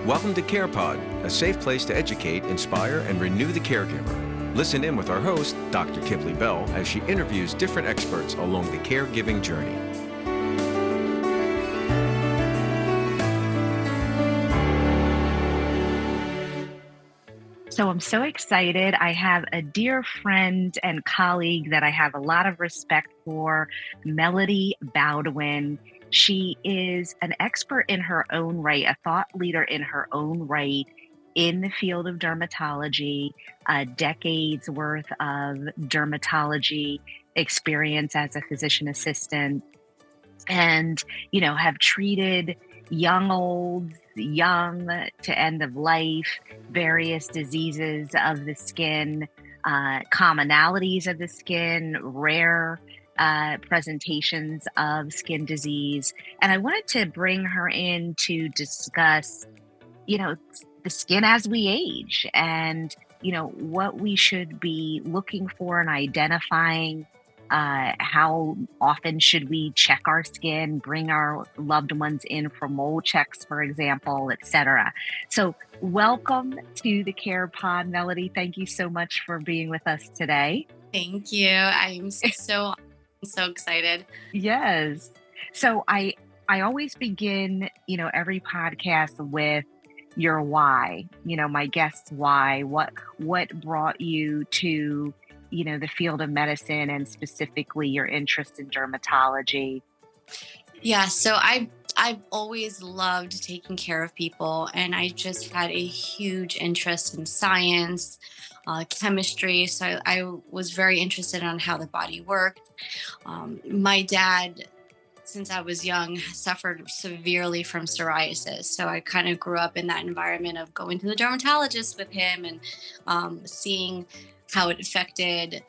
Welcome to CarePOD, a safe place to educate, inspire, and renew the caregiver. Listen in with our host, Dr. Kipley Bell, as she interviews different experts along the caregiving journey. So I'm so excited. I have a dear friend and colleague that I have a lot of respect for, Melody Boudwin. She is an expert in her own right, a thought leader in her own right in the field of dermatology, decades worth of dermatology experience as a physician assistant, and have treated young olds, young to end of life, various diseases of the skin, commonalities of the skin, rare presentations of skin disease. And I wanted to bring her in to discuss, the skin as we age, and what we should be looking for and identifying. How often should we check our skin, bring our loved ones in for mole checks, for example, etc. So welcome to the CarePOD, Melody. Thank you so much for being with us today. Thank you. I'm so excited. Yes. So I always begin, every podcast with your why, my guest's why, what brought you to the field of medicine, and specifically your interest in dermatology. Yeah, so I've always loved taking care of people, and I just had a huge interest in science, chemistry. So I was very interested on how the body worked. My dad, since I was young, suffered severely from psoriasis. So I kind of grew up in that environment of going to the dermatologist with him and seeing how it affected,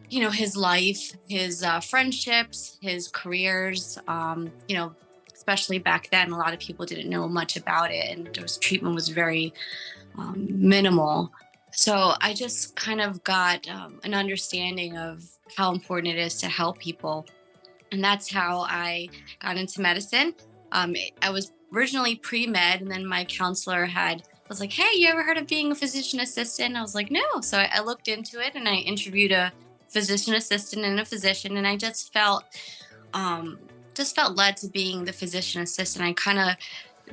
his life, his friendships, his careers. Especially back then, a lot of people didn't know much about it, and treatment was very minimal. So I just kind of got an understanding of how important it is to help people. And that's how I got into medicine. I was originally pre-med, and then my counselor was like, "Hey, you ever heard of being a physician assistant?" And I was like, "No." So I looked into it, and I interviewed a physician assistant and a physician, and I just felt led to being the physician assistant. I kind of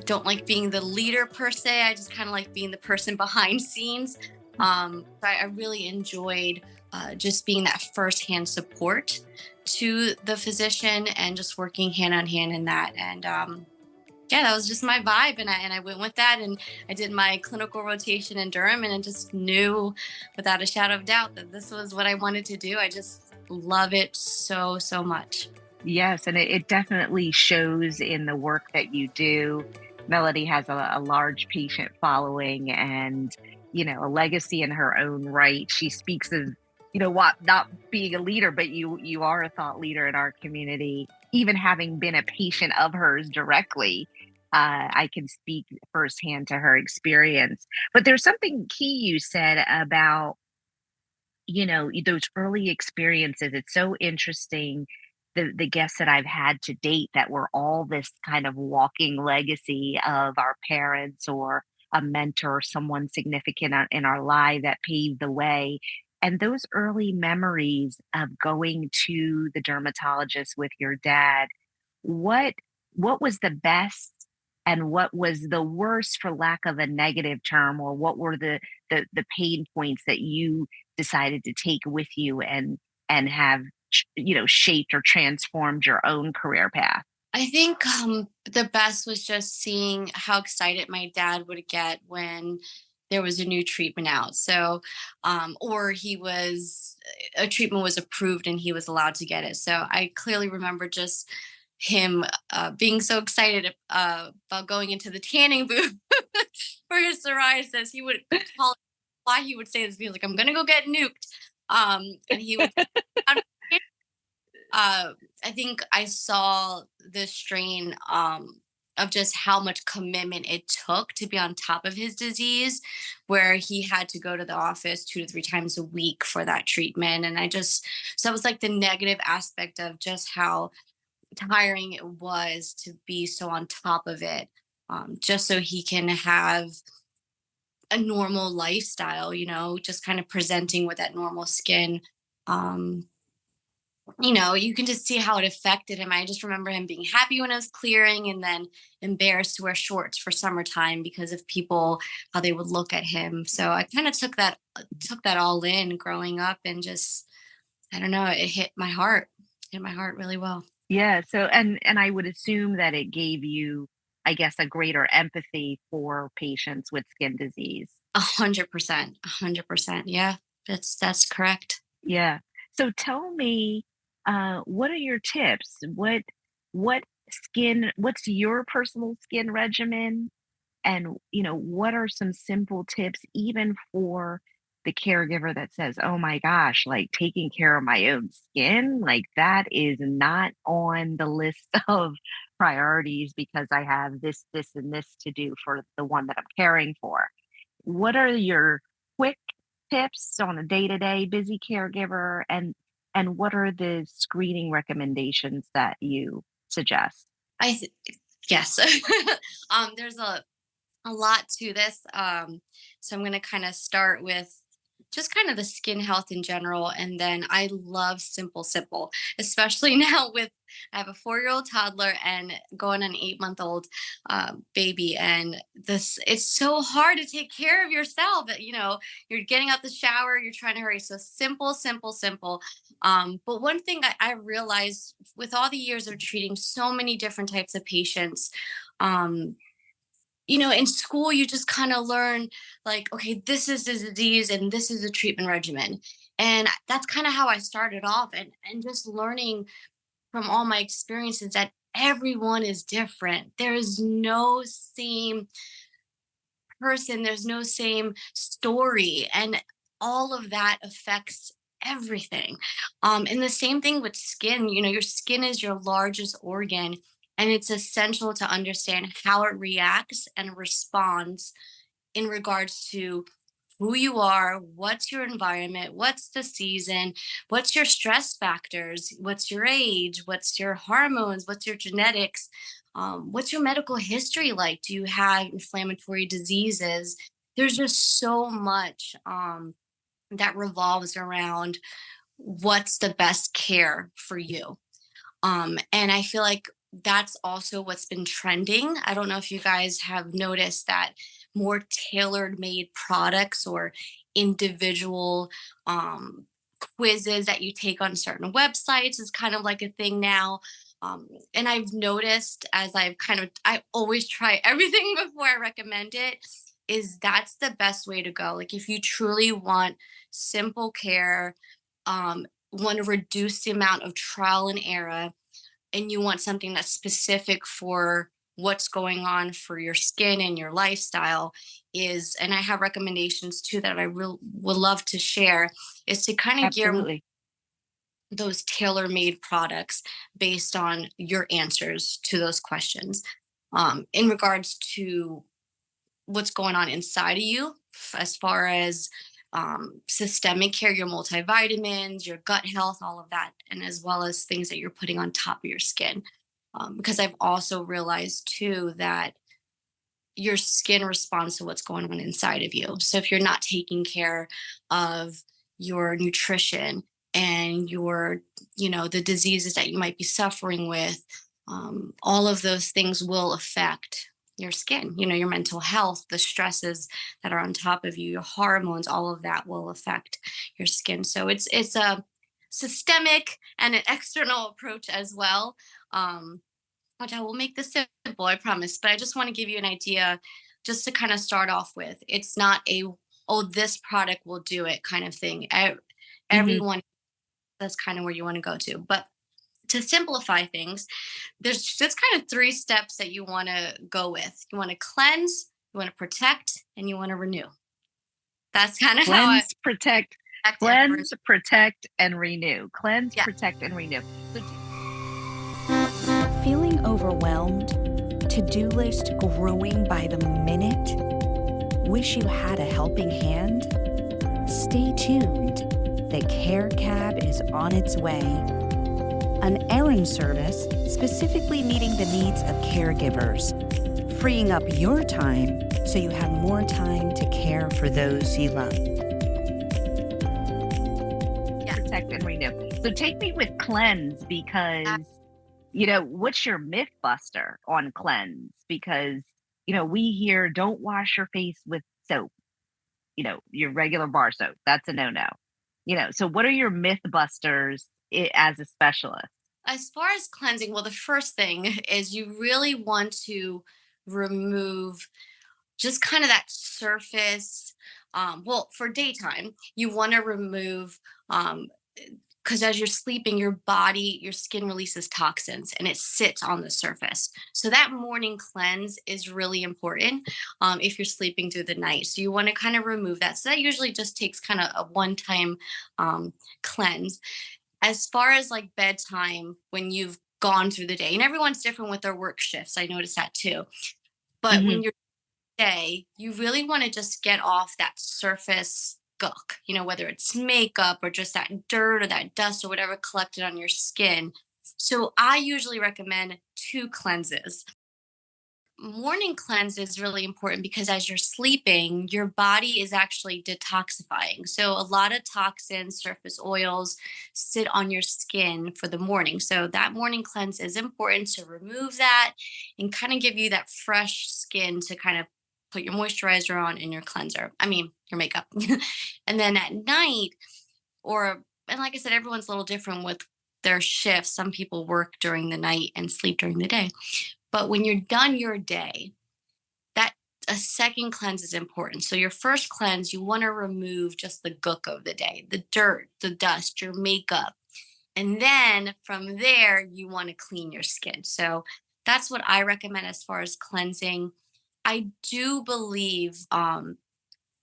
don't like being the leader per se. I just kind of like being the person behind scenes. I really enjoyed just being that firsthand support to the physician and just working hand on hand in that. And that was just my vibe, and I went with that, and I did my clinical rotation in Durham, and I just knew without a shadow of doubt that this was what I wanted to do. I just love it so much. Yes, and it definitely shows in the work that you do. Melody has a large patient following, and a legacy in her own right. She speaks of what, not being a leader, but you are a thought leader in our community. Even having been a patient of hers directly, I can speak firsthand to her experience. But there's something key you said about, those early experiences. It's so interesting. The guests that I've had to date that were all this kind of walking legacy of our parents or a mentor, someone significant in our life that paved the way. And those early memories of going to the dermatologist with your dad, what was the best and what was the worst, for lack of a negative term, or what were the pain points that you decided to take with you and have shaped or transformed your own career path? I think the best was just seeing how excited my dad would get when there was a new treatment out. So, or a treatment was approved and he was allowed to get it. So I clearly remember just him being so excited about going into the tanning booth for his psoriasis. He would call why he would say this. He was like, "I'm going to go get nuked." And he would I think I saw the strain of just how much commitment it took to be on top of his disease, where he had to go to the office 2 to 3 times a week for that treatment. And so it was like the negative aspect of just how tiring it was to be so on top of it. just so he can have a normal lifestyle, just kind of presenting with that normal skin. Um, you can just see how it affected him. I just remember him being happy when I was clearing and then embarrassed to wear shorts for summertime because of people, how they would look at him. So I kind of took that all in growing up, and just, I don't know, it hit my heart really well. Yeah. So, and I would assume that it gave you, I guess, a greater empathy for patients with skin disease. 100%, 100%. Yeah, that's correct. Yeah. So tell me, what are your tips? What's your personal skin regimen? And, what are some simple tips even for the caregiver that says, "Oh my gosh, like taking care of my own skin, like that is not on the list of priorities because I have this, this, and this to do for the one that I'm caring for." What are your quick tips on a day-to-day busy caregiver, and what are the screening recommendations that you suggest? I th- yes. There's a lot to this. So I'm going to kind of start with just kind of the skin health in general. And then I love simple, especially now with, I have a 4-year-old toddler and going on an 8-month-old baby. And it's so hard to take care of yourself. You're getting out the shower, you're trying to hurry. So simple. But one thing I realized with all the years of treating so many different types of patients, um, in school, you just kind of learn like, okay, this is the disease and this is the treatment regimen. And that's kind of how I started off, and just learning from all my experiences that everyone is different. There is no same person, there's no same story. And all of that affects everything. And the same thing with skin, your skin is your largest organ, and it's essential to understand how it reacts and responds in regards to who you are, what's your environment, what's the season, what's your stress factors, what's your age, what's your hormones, what's your genetics, what's your medical history like? Do you have inflammatory diseases? There's just so much that revolves around what's the best care for you. And I feel like that's also what's been trending. I don't know if you guys have noticed that more tailored made products or individual quizzes that you take on certain websites is kind of like a thing now. And I've noticed, as I always try everything before I recommend it, is that's the best way to go. Like if you truly want simple care, want to reduce the amount of trial and error, and you want something that's specific for what's going on for your skin and your lifestyle, and I have recommendations too that I would love to share, is to kind of gear Absolutely. those tailor-made products based on your answers to those questions. In regards to what's going on inside of you, as far as systemic care, your multivitamins, your gut health, all of that, and as well as things that you're putting on top of your skin. Because I've also realized too that your skin responds to what's going on inside of you. So if you're not taking care of your nutrition and the diseases that you might be suffering with, all of those things will affect your skin, your mental health, the stresses that are on top of you, your hormones, all of that will affect your skin. So it's a systemic and an external approach as well. Which I will make this simple, I promise. But I just want to give you an idea just to kind of start off with. It's not this product will do it kind of thing. Hmm. Everyone, that's kind of where you want to go to. But to simplify things, there's just kind of 3 steps that you want to go with. You want to cleanse, you want to protect, and you want to renew. That's kind of how I Cleanse, protect, act cleanse, protect, and renew. Cleanse, Yeah. protect, and renew. So Feeling overwhelmed? To-do list growing by the minute? Wish you had a helping hand? Stay tuned. The Care Cab is on its way. An errand service specifically meeting the needs of caregivers. freeing up your time so you have more time to care for those you love. Yeah. Protect and renew. So take me with cleanse because, what's your myth buster on cleanse? Because, we hear don't wash your face with soap, your regular bar soap. That's a no-no. So what are your myth busters as a specialist? As far as cleansing, well, the first thing is you really want to remove just kind of that surface. Well, for daytime, you want to remove, because as you're sleeping, your skin releases toxins and it sits on the surface. So that morning cleanse is really important if you're sleeping through the night. So you want to kind of remove that. So that usually just takes kind of a one-time cleanse. As far as like bedtime, when you've gone through the day, and everyone's different with their work shifts, I noticed that too. But when you're day, you really want to just get off that surface gunk, whether it's makeup or just that dirt or that dust or whatever collected on your skin. So I usually recommend 2 cleanses. Morning cleanse is really important because as you're sleeping, your body is actually detoxifying. So a lot of toxins, surface oils sit on your skin for the morning. So that morning cleanse is important to remove that and kind of give you that fresh skin to kind of put your moisturizer on and your cleanser. I mean, your makeup. And then at night, and like I said, everyone's a little different with their shifts. Some people work during the night and sleep during the day. But when you're done your day, that a second cleanse is important. So your first cleanse, you want to remove just the gook of the day, the dirt, the dust, your makeup. And then from there, you want to clean your skin. So that's what I recommend as far as cleansing. I do believe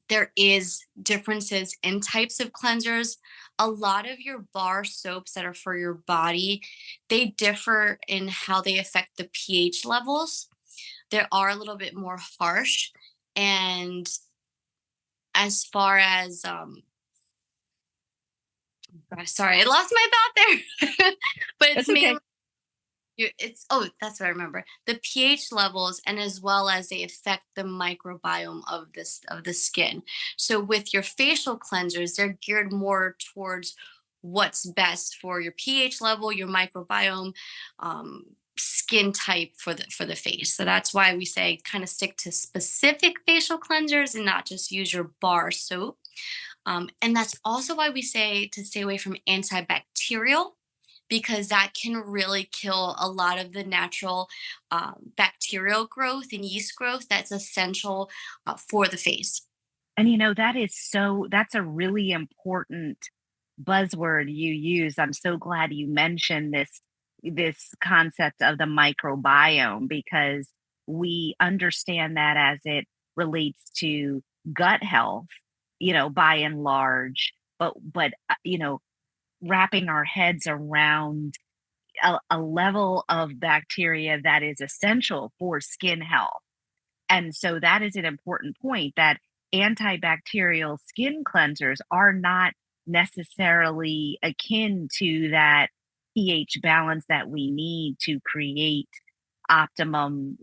there is differences in types of cleansers. A lot of your bar soaps that are for your body, they differ in how they affect the pH levels. They are a little bit more harsh. And as far as, sorry, I lost my thought there. But it's mainly that's what I remember. The pH levels, and as well as they affect the microbiome of the skin. So with your facial cleansers, they're geared more towards what's best for your pH level, your microbiome, skin type for the face. So that's why we say kind of stick to specific facial cleansers and not just use your bar soap. And that's also why we say to stay away from antibacterial, because that can really kill a lot of the natural bacterial growth and yeast growth that's essential for the face. And that's a really important buzzword you use. I'm so glad you mentioned this concept of the microbiome, because we understand that as it relates to gut health, by and large, but wrapping our heads around a level of bacteria that is essential for skin health. And so that is an important point, that antibacterial skin cleansers are not necessarily akin to that pH balance that we need to create optimum,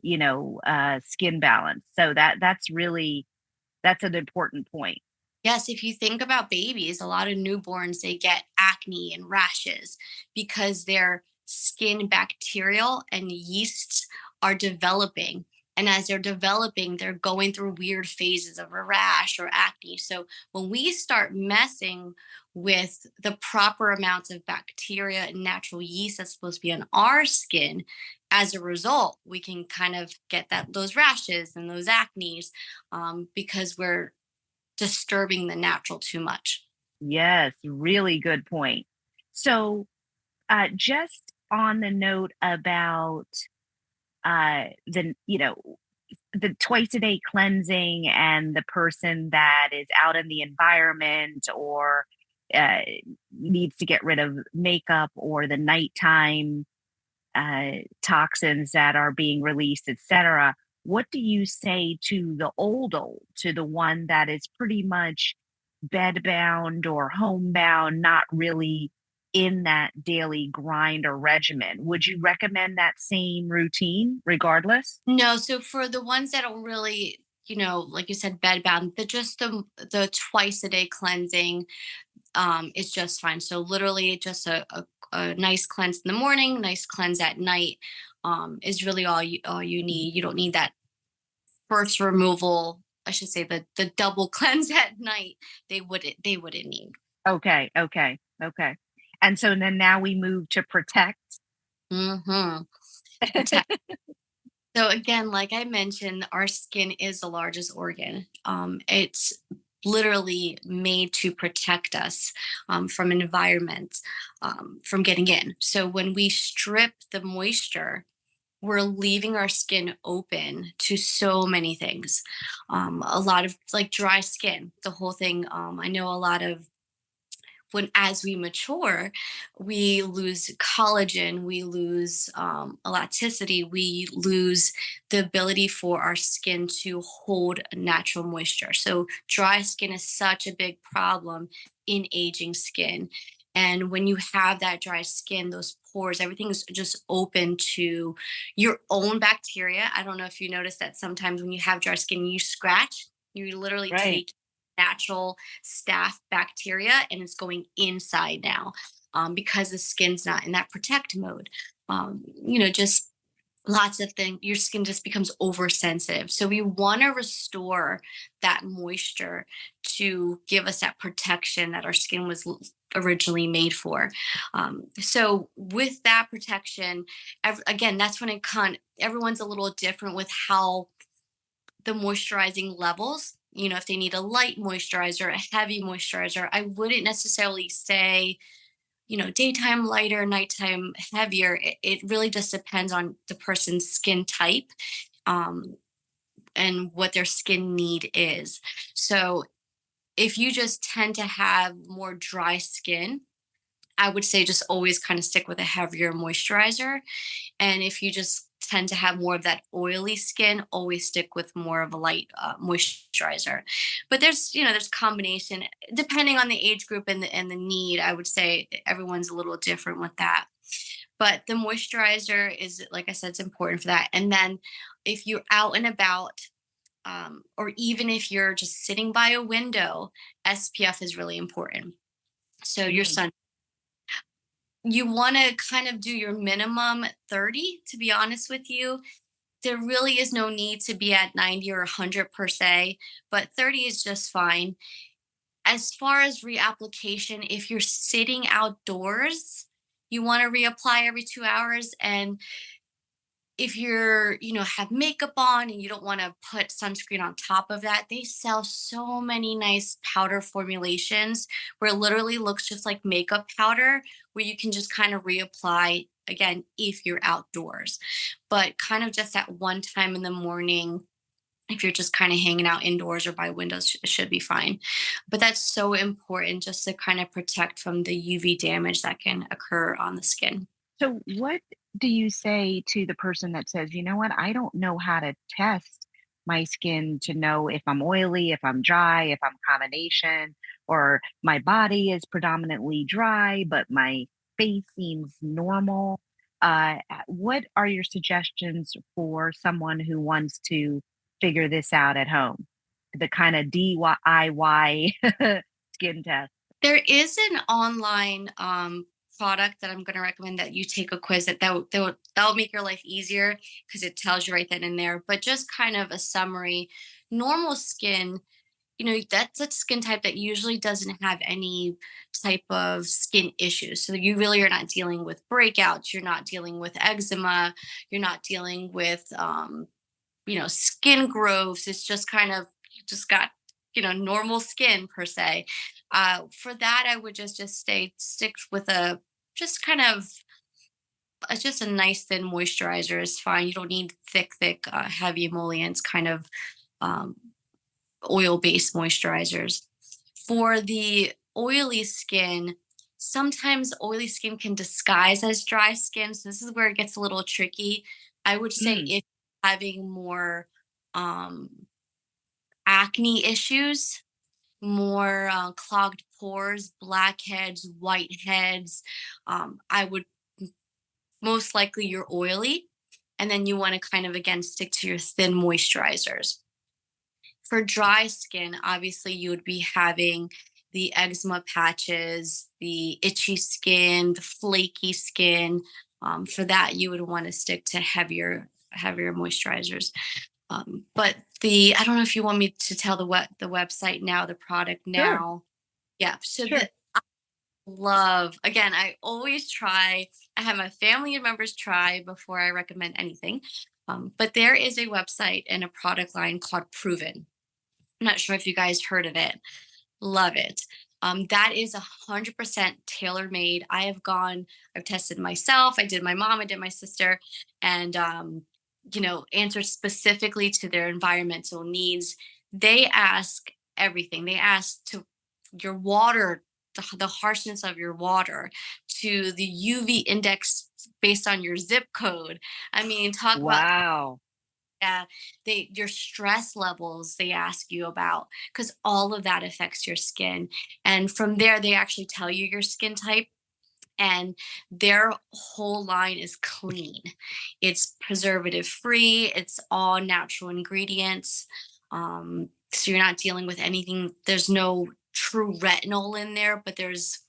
skin balance. So that's an important point. Yes, if you think about babies, a lot of newborns, they get acne and rashes because their skin bacterial and yeasts are developing. And as they're developing, they're going through weird phases of a rash or acne. So when we start messing with the proper amounts of bacteria and natural yeast that's supposed to be on our skin, as a result, we can kind of get those rashes and those acnes because we're disturbing the natural too much. Yes, really good point. So just on the note about the twice a day cleansing and the person that is out in the environment or needs to get rid of makeup or the nighttime toxins that are being released, etc. What do you say to the old, to the one that is pretty much bedbound or homebound, not really in that daily grind or regimen. Would you recommend that same routine regardless? No, so for the ones that don't really, like you said, bed bound, just the twice a day cleansing is just fine. So literally just a nice cleanse in the morning, nice cleanse at night is really all you need. You don't need that first removal. I should say the double cleanse at night. They wouldn't need. Okay, okay, okay. And so then now we move to protect. Mm-hmm. So again, like I mentioned, our skin is the largest organ. It's literally made to protect us from environment, from getting in. So when we strip the moisture, we're leaving our skin open to so many things. A lot of like dry skin, the whole thing. I know a lot of when as we mature, we lose collagen, we lose elasticity, we lose the ability for our skin to hold natural moisture. So dry skin is such a big problem in aging skin. And when you have that dry skin, those pores, everything is just open to your own bacteria. I don't know if you notice that sometimes when you have dry skin, you scratch, you literally Right. take natural staph bacteria and it's going inside now, because the skin's not in that protect mode. Just lots of things. Your skin just becomes oversensitive. So we want to restore that moisture to give us that protection that our skin was originally made for. So with that protection, again, that's when everyone's a little different with how the moisturizing levels. If they need a light moisturizer, a heavy moisturizer, I wouldn't necessarily say, daytime lighter, nighttime heavier. It really just depends on the person's skin type, um, and what their skin need is. So if you just tend to have more dry skin, I would say just always kind of stick with a heavier moisturizer. And if you just tend to have more of that oily skin, always stick with more of a light moisturizer. But there's combination depending on the age group and the need. I would say everyone's a little different with that. But the moisturizer is, like I said, it's important for that. And then if you're out and about, or even if you're just sitting by a window, SPF is really important. So your Mm. sun, you want to kind of do your minimum 30, to be honest with you. There really is no need to be at 90 or 100 per se, but 30 is just fine. As far as reapplication, if you're sitting outdoors, you want to reapply every 2 hours. And if have makeup on and you don't want to put sunscreen on top of that, they sell so many nice powder formulations where it literally looks just like makeup powder, where you can just kind of reapply again if you're outdoors. But kind of just at one time in the morning, if you're just kind of hanging out indoors or by windows, should be fine. But that's so important just to kind of protect from the UV damage that can occur on the skin. So, what do you say to the person that says, you know what, I don't know how to test my skin to know if I'm oily, if I'm dry, if I'm combination, or my body is predominantly dry, but my face seems normal? What are your suggestions for someone who wants to figure this out at home? The kind of DIY skin test. There is an online product that I'm going to recommend that you take a quiz that'll make your life easier because it tells you right then and there. But just kind of a summary, normal skin, that's a skin type that usually doesn't have any type of skin issues. So you really are not dealing with breakouts. You're not dealing with eczema. You're not dealing with skin growths. It's just kind of you just got normal skin per se. For that, I would just stick with a just kind of just a nice thin moisturizer is fine. You don't need thick, heavy emollients, kind of um, oil based moisturizers. For the oily skin, sometimes oily skin can disguise as dry skin. So this is where it gets a little tricky. I would say Mm, if having more um, acne issues, more clogged pores, blackheads, whiteheads. I would most likely you're oily, and then you want to kind of again stick to your thin moisturizers. For dry skin, obviously you would be having the eczema patches, the itchy skin, the flaky skin. For that, you would want to stick to heavier moisturizers. But I don't know if you want me to tell the website now, the product Sure. now. Yeah. So Sure. love, again, I always try. I have my family members try before I recommend anything. But there is a website and a product line called Proven. I'm not sure if you guys heard of it. Love it. That is 100% tailor made. I've tested myself. I did my mom, I did my sister, and, answered specifically to their environmental needs. They ask everything. They ask to your water, the harshness of your water, to the UV index based on your zip code. I mean, talk about Wow. your stress levels they ask you about, because all of that affects your skin. And from there they actually tell you your skin type, and their whole line is clean. It's preservative free, it's all natural ingredients. So you're not dealing with anything. There's no true retinol in there, but there's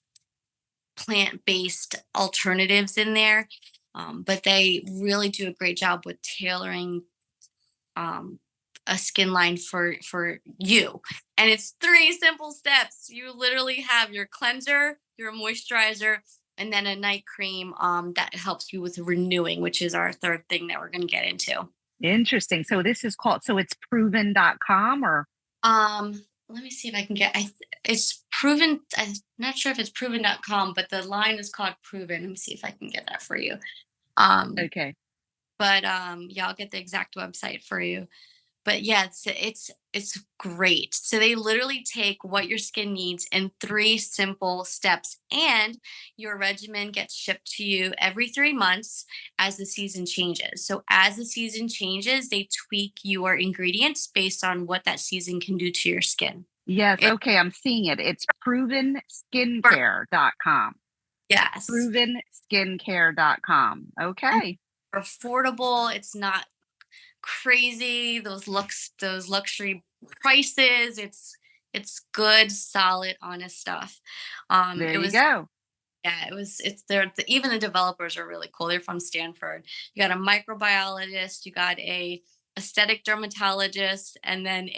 plant-based alternatives in there. But they really do a great job with tailoring a skin line for you. And it's 3 simple steps. You literally have your cleanser, your moisturizer, and then a night cream that helps you with renewing, which is our third thing that we're going to get into. Interesting. So this is called, so it's proven.com or? Let me see if I can it's Proven. I'm not sure if it's proven.com, but the line is called Proven. Let me see if I can get that for you. Okay. But yeah, I'll get the exact website for you. But yeah, it's great. So they literally take what your skin needs in 3 simple steps, and your regimen gets shipped to you every 3 months as the season changes. So as the season changes, they tweak your ingredients based on what that season can do to your skin. Yes. It- Okay. I'm seeing it. It's provenskincare.com. yes. Provenskincare.com. Okay. Affordable. It's not crazy. Those luxury prices. It's good, solid, honest stuff. There It you was go. Yeah, it's there. Even the developers are really cool. They're from Stanford. You got a microbiologist, you got a aesthetic dermatologist, and then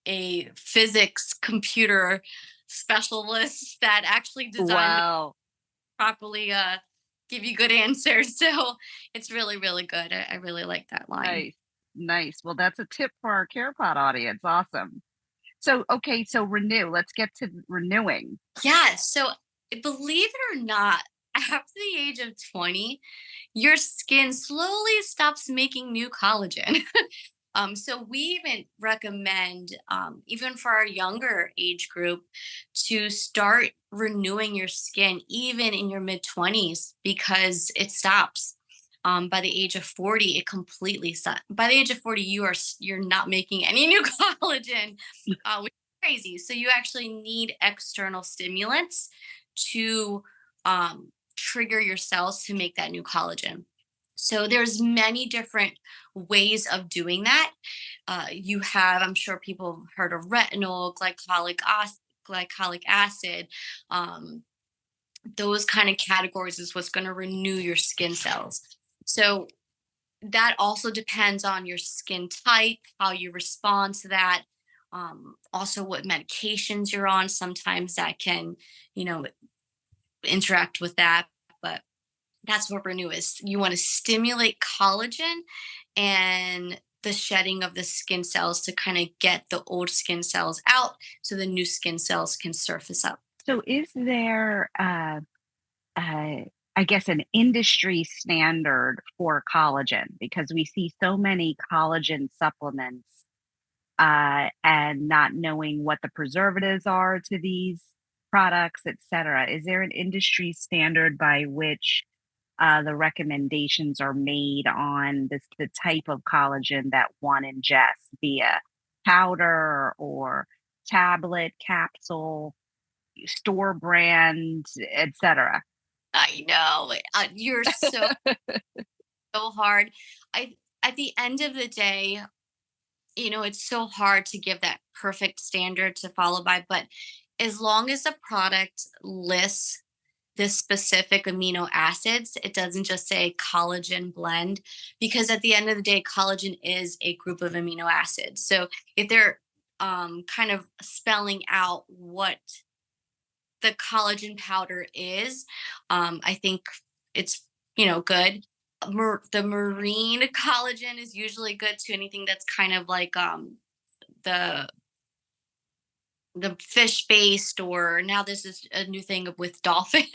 a physics computer specialist that actually designed Wow. properly give you good answers. So it's really, really good. I really like that line. Nice. Nice. Well, that's a tip for our CarePod audience. Awesome. So, okay. So renew. Let's get to renewing. Yeah. So believe it or not, after the age of 20, your skin slowly stops making new collagen. So we even recommend, even for our younger age group, to start renewing your skin even in your mid 20s, because it stops. By the age of 40, it completely stops. By the age of 40, you're not making any new collagen, which is crazy. So you actually need external stimulants to trigger your cells to make that new collagen. So there's many different ways of doing that. You have, I'm sure people have heard of retinol, glycolic acid. Those kind of categories is what's going to renew your skin cells. So that also depends on your skin type, how you respond to that. Also what medications you're on. Sometimes that can, interact with that. But that's what renew is. You want to stimulate collagen and the shedding of the skin cells to kind of get the old skin cells out so the new skin cells can surface up. So, is there, I guess, an industry standard for collagen? Because we see so many collagen supplements, and not knowing what the preservatives are to these products, et cetera. Is there an industry standard by which the recommendations are made on the type of collagen that one ingests via powder or tablet, capsule, store brand, etc.? I know. You're so hard. I At the end of the day, it's so hard to give that perfect standard to follow by, but as long as the product lists the specific amino acids, it doesn't just say collagen blend, because at the end of the day, collagen is a group of amino acids. So if they're kind of spelling out what the collagen powder is, I think it's good. The marine collagen is usually good too. Anything that's kind of like the fish based, or now this is a new thing with dolphins.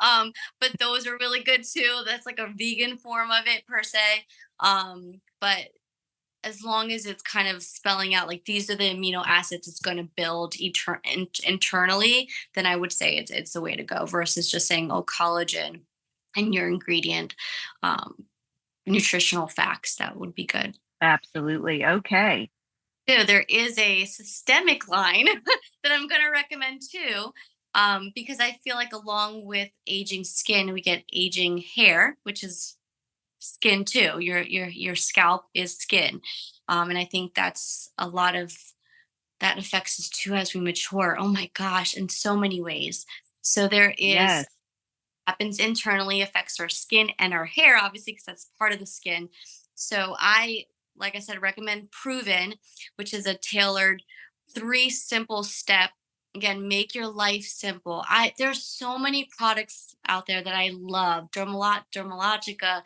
um but those are really good too. That's like a vegan form of it per se. But as long as it's kind of spelling out like these are the amino acids it's going to build internally, then I would say it's the way to go, versus just saying, oh, collagen and your ingredient um, nutritional facts. That would be good. Absolutely. Okay. So there is a systemic line that I'm going to recommend too, because I feel like along with aging skin, we get aging hair, which is skin too. Your scalp is skin, and I think that's a lot of that affects us too as we mature. Oh my gosh, in so many ways. So there is Yes. happens internally, affects our skin and our hair, obviously, because that's part of the skin. So like I said, recommend Proven, which is a tailored 3 simple step. Again, make your life simple. There's so many products out there that I love. Dermalogica.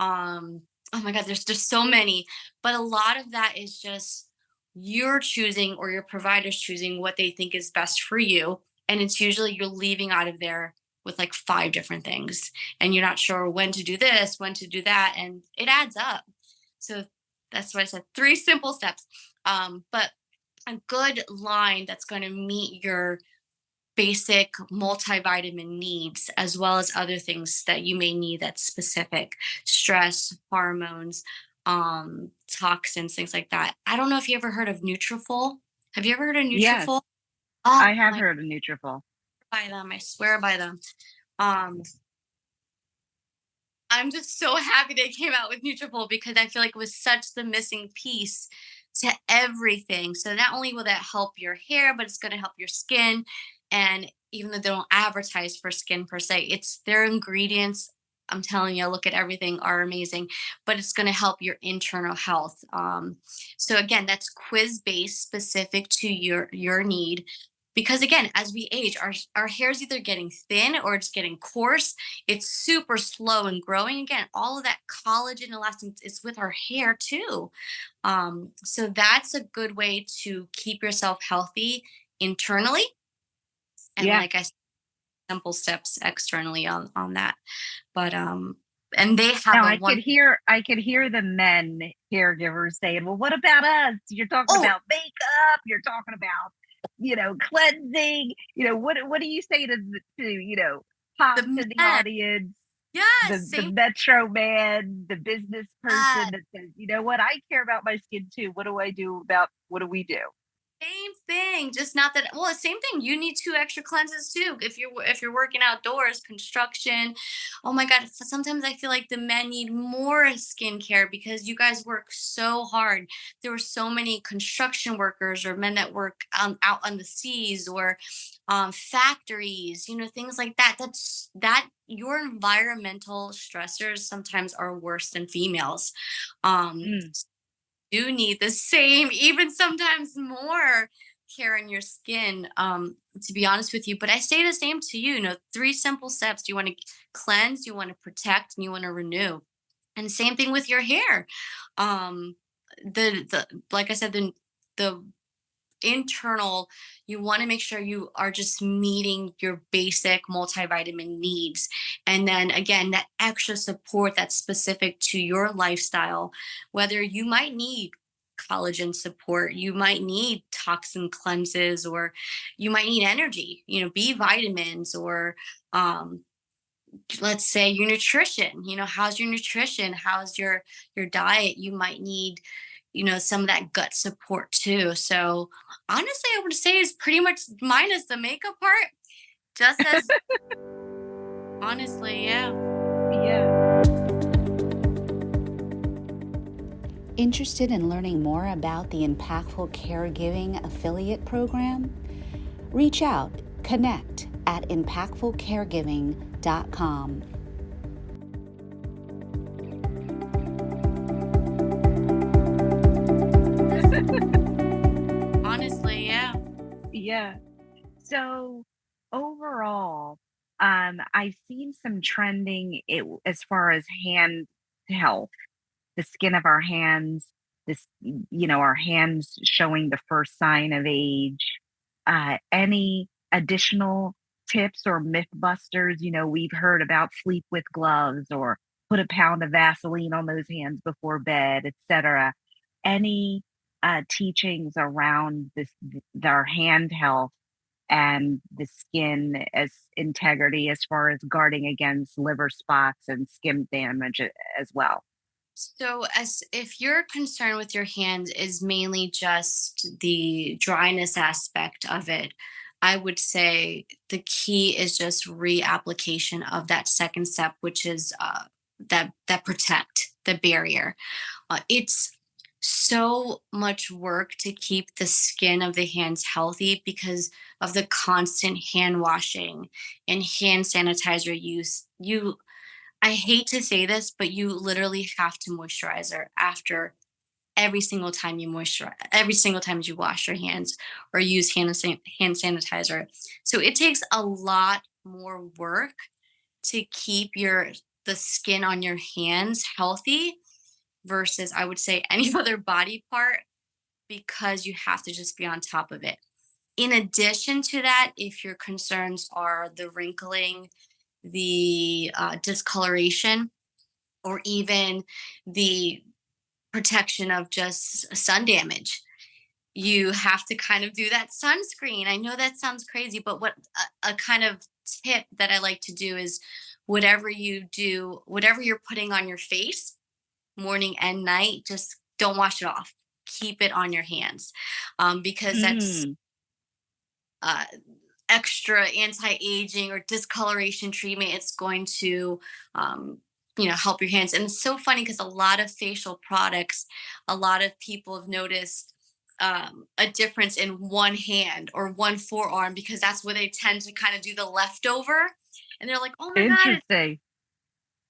Oh my God, there's just so many. But a lot of that is just you're choosing, or your provider's choosing what they think is best for you. And it's usually you're leaving out of there with like 5 different things, and you're not sure when to do this, when to do that, and it adds up. So that's why I said 3 simple steps. But a good line that's going to meet your basic multivitamin needs, as well as other things that you may need that's specific: stress, hormones, toxins, things like that. I don't know if you ever heard of Nutrafol. Have you ever heard of Yes, Nutrafol? Oh I have my, heard of Nutrafol. by them. I swear by them. Um, I'm just so happy they came out with Nutrafol, because I feel like it was such the missing piece to everything. So not only will that help your hair, but it's going to help your skin. And even though they don't advertise for skin per se, it's their ingredients. I'm telling you, look at everything, are amazing, but it's going to help your internal health. So again, that's quiz based, specific to your need. Because again, as we age, our hair is either getting thin or it's getting coarse. It's super slow in growing. Again, all of that collagen and elastin is with our hair too. So that's a good way to keep yourself healthy internally. And Yeah. like I said, simple steps externally on that. But and they have Now a one. I could hear the men caregivers saying, "Well, what about us? You're talking Oh, about makeup. You're talking about, cleansing. What do you say to the pops in the men. audience, Yes, the same. metro man, the business person that says, you know what, I care about my skin too. What do we do?" Same thing, just not that. Well, same thing. You need 2 extra cleanses too. If you're working outdoors, construction. Oh my God! Sometimes I feel like the men need more skincare because you guys work so hard. There were so many construction workers or men that work out on the seas, or factories. Things like that. That your environmental stressors sometimes are worse than females. Um, Mm, do need the same, even sometimes more care in your skin, to be honest with you. But I say the same to you, 3 simple steps. You want to cleanse, you want to protect, and you want to renew. And same thing with your hair. Um, the like I said, the internal, you want to make sure you are just meeting your basic multivitamin needs, and then again, that extra support that's specific to your lifestyle. Whether you might need collagen support, you might need toxin cleanses, or you might need energy, B vitamins, or um let's say your nutrition. How's your nutrition, how's your diet? You might need some of that gut support too. So honestly, I would say it's pretty much minus the makeup part, just as honestly, yeah. Yeah. Interested in learning more about the Impactful Caregiving Affiliate Program? Reach out, connect at impactfulcaregiving.com. Honestly, yeah. Yeah. So overall, I've seen some trending as far as hand health, the skin of our hands, our hands showing the first sign of age. Any additional tips or myth busters? We've heard about sleep with gloves or put a pound of Vaseline on those hands before bed, etc. Any teachings around our hand health and the skin as integrity as far as guarding against liver spots and skin damage as well? So, as if your concern with your hands is mainly just the dryness aspect of it, I would say the key is just reapplication of that second step, which is that protect the barrier. It's so much work to keep the skin of the hands healthy because of the constant hand washing and hand sanitizer use. I hate to say this, but you literally have to moisturizer after every single time you wash your hands or use hand sanitizer. So it takes a lot more work to keep the skin on your hands healthy versus I would say any other body part because you have to just be on top of it. In addition to that, if your concerns are the wrinkling, the discoloration, or even the protection of just sun damage, you have to kind of do that sunscreen. I know that sounds crazy, but what a kind of tip that I like to do is whatever you do, whatever you're putting on your face, morning and night, just don't wash it off. Keep it on your hands because that's Mm, uh, extra anti-aging or discoloration treatment. It's going to help your hands. And it's so funny because a lot of facial products, a lot of people have noticed a difference in one hand or one forearm because that's where they tend to kind of do the leftover, and they're like, oh my god, interesting.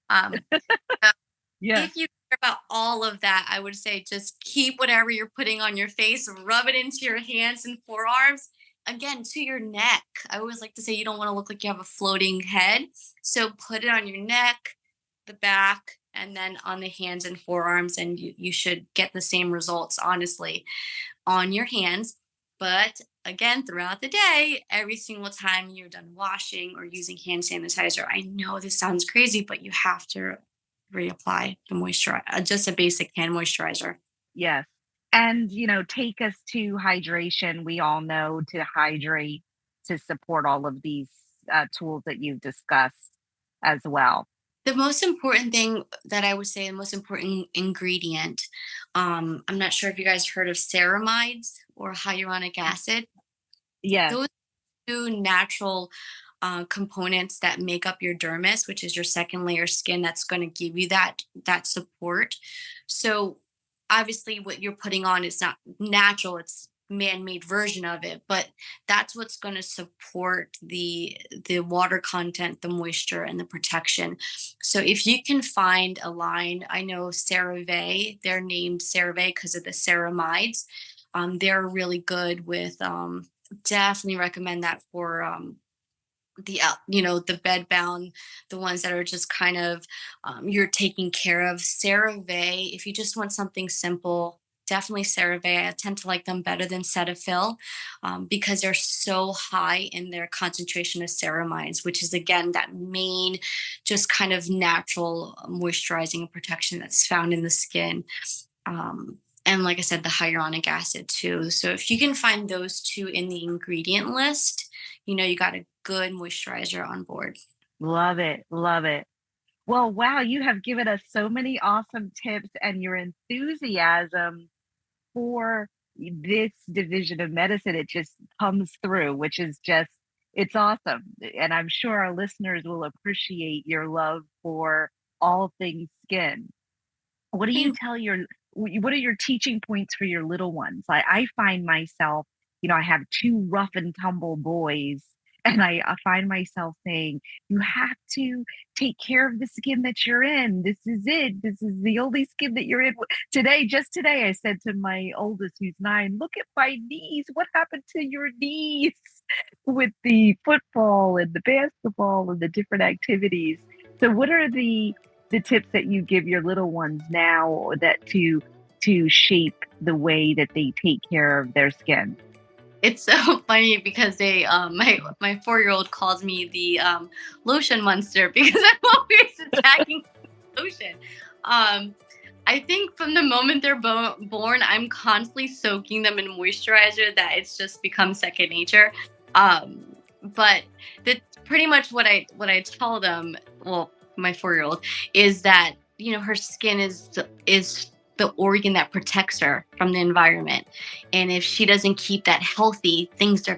um, uh, Yeah. if you care about all of that, I would say just keep whatever you're putting on your face, rub it into your hands and forearms, again, to your neck. I always like to say you don't want to look like you have a floating head. So put it on your neck, the back, and then on the hands and forearms, and you should get the same results, honestly, on your hands. But again, throughout the day, every single time you're done washing or using hand sanitizer, I know this sounds crazy, but you have to reapply the moisturizer, just a basic hand moisturizer. Yes. And, take us to hydration. We all know to hydrate to support all of these tools that you've discussed as well. The most important thing that I would say, the most important ingredient, I'm not sure if you guys heard of ceramides or hyaluronic acid. Yes. Those two natural components that make up your dermis, which is your second layer skin, that's going to give you that support. So obviously, what you're putting on is not natural; it's man-made version of it, but that's what's going to support the water content, the moisture, and the protection. So if you can find a line, I know CeraVe, they're named CeraVe because of the ceramides. They're really good with definitely recommend that for the bed bound, the ones that are just kind of you're taking care of. CeraVe, if you just want something simple, definitely CeraVe. I tend to like them better than Cetaphil because they're so high in their concentration of ceramides, which is again that main just kind of natural moisturizing and protection that's found in the skin. And like I said, the hyaluronic acid too. So if you can find those two in the ingredient list, you got a good moisturizer on board. Love it. Love it. Well, wow, you have given us so many awesome tips, and your enthusiasm for this division of medicine. It just comes through, which is just, it's awesome. And I'm sure our listeners will appreciate your love for all things skin. What do you tell what are your teaching points for your little ones? I find myself, I have two rough and tumble boys, and I find myself saying, you have to take care of the skin that you're in. This is it. This is the only skin that you're in. Just today, I said to my oldest, who's 9, look at my knees. What happened to your knees with the football and the basketball and the different activities? So what are the tips that you give your little ones now that to shape the way that they take care of their skin? It's so funny because they, my 4-year-old calls me the lotion monster because I'm always attacking lotion. I think from the moment they're born, I'm constantly soaking them in moisturizer that it's just become second nature. But that's pretty much what I tell them. Well, my 4-year-old is that her skin is the organ that protects her from the environment. And if she doesn't keep that healthy, bad things are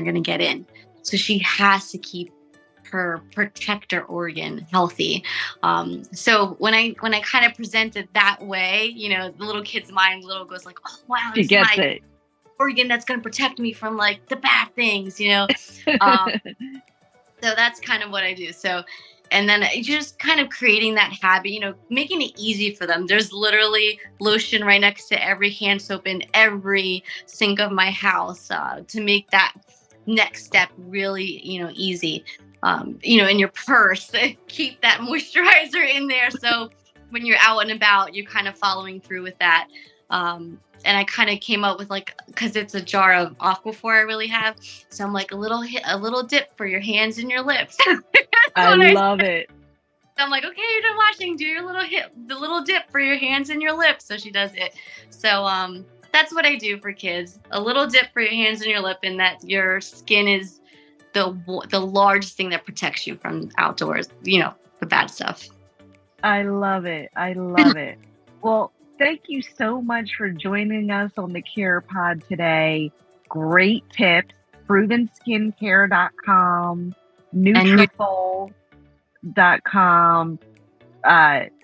going to get in. So she has to keep her protector organ healthy. So when I kind of present it that way, the little kid's mind goes like, oh, wow, she gets it. Organ that's going to protect me from like the bad things, So that's kind of what I do. So, and then just kind of creating that habit, making it easy for them. There's literally lotion right next to every hand soap in every sink of my house to make that next step really, easy. In your purse, keep that moisturizer in there. So when you're out and about, you're kind of following through with that. And I kind of came up with because it's a jar of Aquaphor I really have. So I'm like a little dip for your hands and your lips. I love it. So I'm like, okay, you're done washing. Do your the little dip for your hands and your lips. So she does it. So that's what I do for kids. A little dip for your hands and your lip, and that your skin is the largest thing that protects you from outdoors, the bad stuff. I love it. I love it. Well, thank you so much for joining us on the CarePOD today. Great tips. ProvenSkincare.com, Nutrafol.com,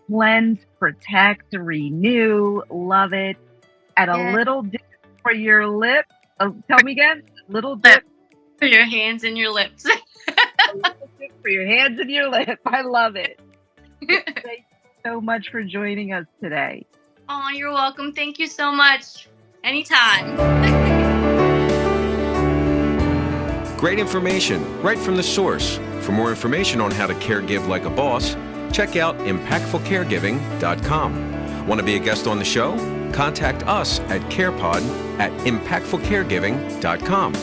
cleanse, protect, renew. Love it. And a little dip for your lips. Oh, tell me again. Little dip for your hands and your lips. A little dip for your hands and your lip. I love it. Thank you so much for joining us today. Oh, you're welcome. Thank you so much. Anytime. Great information right from the source. For more information on how to caregive like a boss, check out impactfulcaregiving.com. Want to be a guest on the show? Contact us at CarePOD at impactfulcaregiving.com.